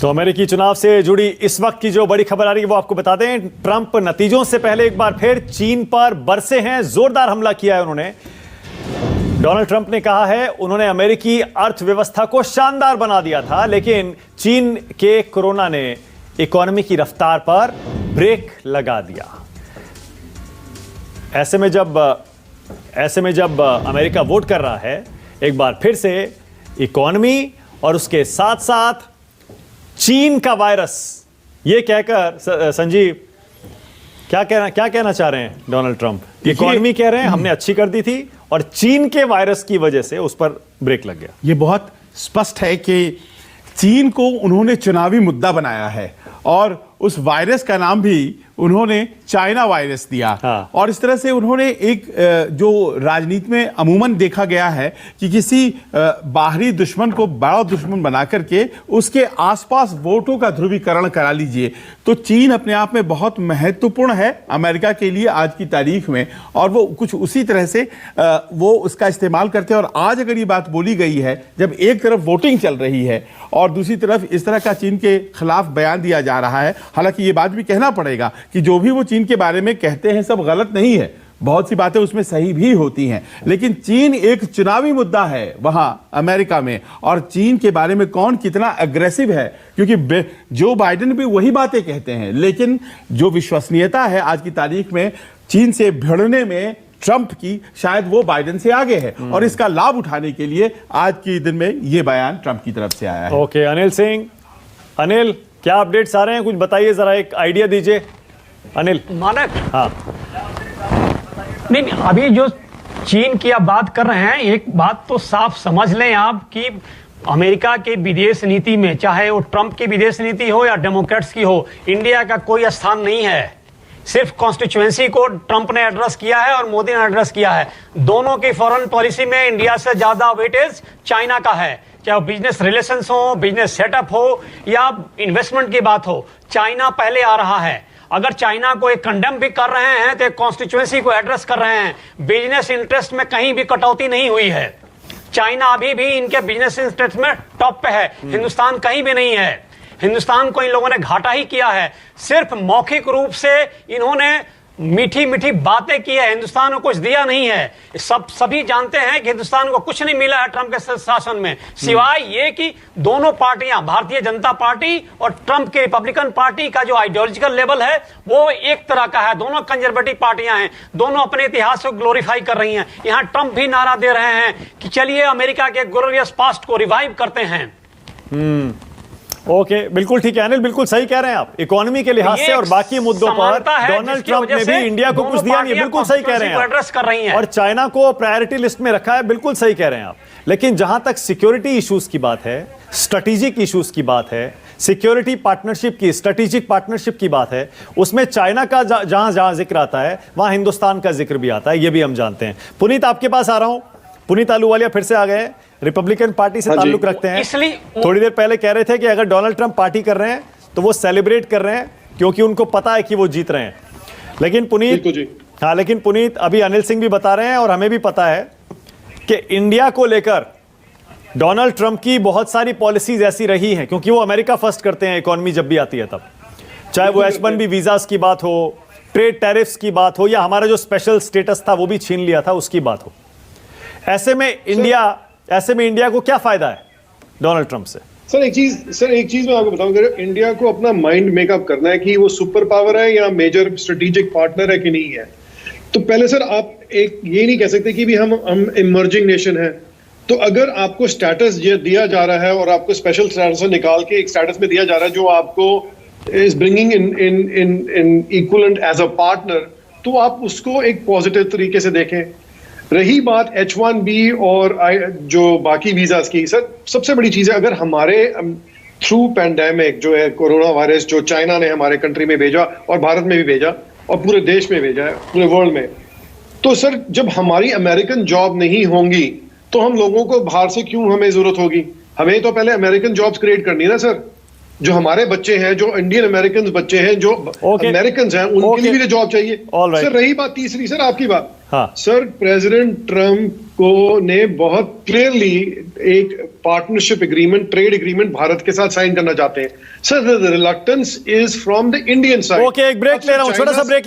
तो अमेरिकी चुनाव से जुड़ी इस वक्त की जो बड़ी खबर आ रही है वो आपको बता दें। ट्रंप नतीजों से पहले एक बार फिर चीन पर बरसे हैं, जोरदार हमला किया है उन्होंने। डोनाल्ड ट्रंप ने कहा है उन्होंने अमेरिकी अर्थव्यवस्था को शानदार बना दिया था, लेकिन चीन के कोरोना ने इकोनॉमी की रफ्तार पर ब्रेक लगा दिया। ऐसे में जब अमेरिका वोट कर रहा है एक बार फिर से इकोनॉमी और उसके साथ साथ चीन का वायरस, ये कहकर संजीव क्या कहना चाह रहे हैं डोनाल्ड ट्रंप? इकोनॉमी कह रहे हैं हमने अच्छी कर दी थी और चीन के वायरस की वजह से उस पर ब्रेक लग गया। ये बहुत स्पष्ट है कि चीन को उन्होंने चुनावी मुद्दा बनाया है और उस वायरस का नाम भी उन्होंने चाइना वायरस दिया। हाँ। और इस तरह से उन्होंने एक जो राजनीति में अमूमन देखा गया है कि किसी बाहरी दुश्मन को बड़ा दुश्मन बना करके उसके आसपास वोटों का ध्रुवीकरण करा लीजिए। तो चीन अपने आप में बहुत महत्वपूर्ण है अमेरिका के लिए आज की तारीख में, और वो कुछ उसी तरह से वो उसका इस्तेमाल करते हैं। और आज अगर ये बात बोली गई है, जब एक तरफ वोटिंग चल रही है और दूसरी तरफ इस तरह का चीन के खिलाफ बयान दिया जा रहा है, हालांकि ये बात भी कहना पड़ेगा कि जो भी वो चीन के बारे में कहते हैं सब गलत नहीं है, बहुत सी बातें उसमें सही भी होती हैं, लेकिन चीन एक चुनावी मुद्दा है वहां अमेरिका में। और चीन के बारे में कौन कितना अग्रेसिव है, क्योंकि जो बाइडेन भी वही बातें कहते हैं, लेकिन जो विश्वसनीयता है आज की तारीख में चीन से भिड़ने में ट्रंप की, शायद वो बाइडेन से आगे है। और इसका लाभ उठाने के लिए आज के दिन में ये बयान ट्रंप की तरफ से आया है। ओके, अनिल सिंह, अनिल क्या अपडेट्स आ रहे हैं, कुछ बताइए, जरा एक आइडिया दीजिए अनिल। मानक, हाँ, नहीं अभी जो चीन की आप बात कर रहे हैं, एक बात तो साफ समझ लें आप कि अमेरिका के विदेश नीति में, चाहे वो ट्रंप की विदेश नीति हो या डेमोक्रेट्स की हो, इंडिया का कोई स्थान नहीं है। सिर्फ कॉन्स्टिट्यूएंसी को ट्रंप ने एड्रेस किया है और मोदी ने एड्रेस किया है। दोनों की फॉरेन पॉलिसी में इंडिया से ज्यादा वेटेज चाइना का है, चाहे बिजनेस रिलेशंस हो, बिजनेस सेटअप हो या इन्वेस्टमेंट की बात हो, चाइना पहले आ रहा है। अगर चाइना को एक कंडेम भी कर रहे हैं तो कॉन्स्टिट्यूएंसी को एड्रेस कर रहे हैं। बिजनेस इंटरेस्ट में कहीं भी कटौती नहीं हुई है। चाइना अभी भी इनके बिजनेस इंटरेस्ट में टॉप पे है, हिंदुस्तान कहीं भी नहीं है। हिंदुस्तान को इन लोगों ने घाटा ही किया है। सिर्फ मौखिक रूप से इन्होंने मीठी मीठी बातें की है, हिंदुस्तान को कुछ दिया नहीं है। सभी जानते हैं कि हिंदुस्तान को कुछ नहीं मिला है ट्रंप के शासन में, सिवाय ये कि दोनों पार्टियां, भारतीय जनता पार्टी और ट्रंप की रिपब्लिकन पार्टी का जो आइडियोलॉजिकल लेवल है वो एक तरह का है। दोनों कंजर्वेटिव पार्टियां हैं, दोनों अपने इतिहास को ग्लोरीफाई कर रही हैं। यहां ट्रंप भी नारा दे रहे हैं कि चलिए अमेरिका के ग्लोरियस पास्ट को रिवाइव करते हैं। ओके, बिल्कुल ठीक है अनिल, बिल्कुल सही कह रहे हैं आप। इकोनॉमी के लिहाज से और बाकी मुद्दों पर डोनाल्ड ट्रंप ने भी इंडिया को कुछ दिया नहीं है, बिल्कुल सही कह रहे हैं एड्रेस कर रही हैं और चाइना को प्रायोरिटी लिस्ट में रखा है, बिल्कुल सही कह रहे हैं आप। लेकिन जहां तक सिक्योरिटी इश्यूज की बात है, स्ट्रेटेजिक इश्यूज की बात है, सिक्योरिटी पार्टनरशिप की, स्ट्रेटेजिक पार्टनरशिप की बात है, उसमें चाइना का जहां जहां जिक्र आता है वहां हिंदुस्तान का जिक्र भी आता है, ये भी हम जानते हैं। पुनीत, आपके पास आ रहा हूं। पुनीत आलूवालिया फिर से आ गए, रिपब्लिकन पार्टी से ताल्लुक रखते हैं। इसलिए थोड़ी देर पहले कह रहे थे कि अगर डोनाल्ड ट्रंप पार्टी कर रहे हैं तो वो सेलिब्रेट कर रहे हैं क्योंकि उनको पता है कि वो जीत रहे हैं। लेकिन पुनीत, अभी अनिल सिंह भी बता रहे हैं और हमें भी पता है कि इंडिया को लेकर डोनाल्ड ट्रंप की बहुत सारी पॉलिसीज ऐसी रही हैं, क्योंकि वो अमेरिका फर्स्ट करते हैं इकोनॉमी जब भी आती है तब, चाहे वो H-1B वीजास की बात हो, ट्रेड टैरिफ्स की बात हो, या हमारा जो स्पेशल स्टेटस था वो भी छीन लिया था उसकी बात हो। ऐसे में इंडिया को क्या फायदा है डोनाल्ड ट्रंप से? सर एक चीज मैं आपको बताऊं, अगर इंडिया को अपना माइंड मेकअप करना है कि वो सुपर पावर है या मेजर स्ट्रेटेजिक पार्टनर है कि नहीं है, तो पहले सर आप एक ये नहीं कह सकते कि भी हम इमर्जिंग नेशन है। तो अगर आपको स्टेटस दिया जा रहा है और आपको स्पेशल स्टेटस से निकाल के एक स्टेटस में दिया जा रहा है जो आपको is bringing in equivalent as a partner, तो आप उसको एक पॉजिटिव तरीके से देखें। रही बात H-1B और जो बाकी वीजास की, सर सबसे बड़ी चीज है, अगर हमारे थ्रू पैंडेमिक जो है कोरोना वायरस जो चाइना ने हमारे कंट्री में भेजा और भारत में भी भेजा और पूरे देश में भेजा है, पूरे वर्ल्ड में, तो सर जब हमारी अमेरिकन जॉब नहीं होंगी तो हम लोगों को बाहर से क्यों हमें जरूरत होगी? हमें तो पहले अमेरिकन जॉब्स क्रिएट करनी है ना सर। जो हमारे बच्चे हैं, जो इंडियन अमेरिकन बच्चे हैं, जो अमेरिकन हैं, उनके लिए भी जॉब चाहिए। सर रही बात तीसरी, सर आपकी बात हाँ सर प्रेसिडेंट ट्रंप को ने बहुत क्लियरली एक partnership agreement, trade agreement Bharat के साथ साइन करना चाहते हैं। Sir the reluctance is from the Indian side. Okay, एक ब्रेक ले रहा हूं, छोटा सा ब्रेक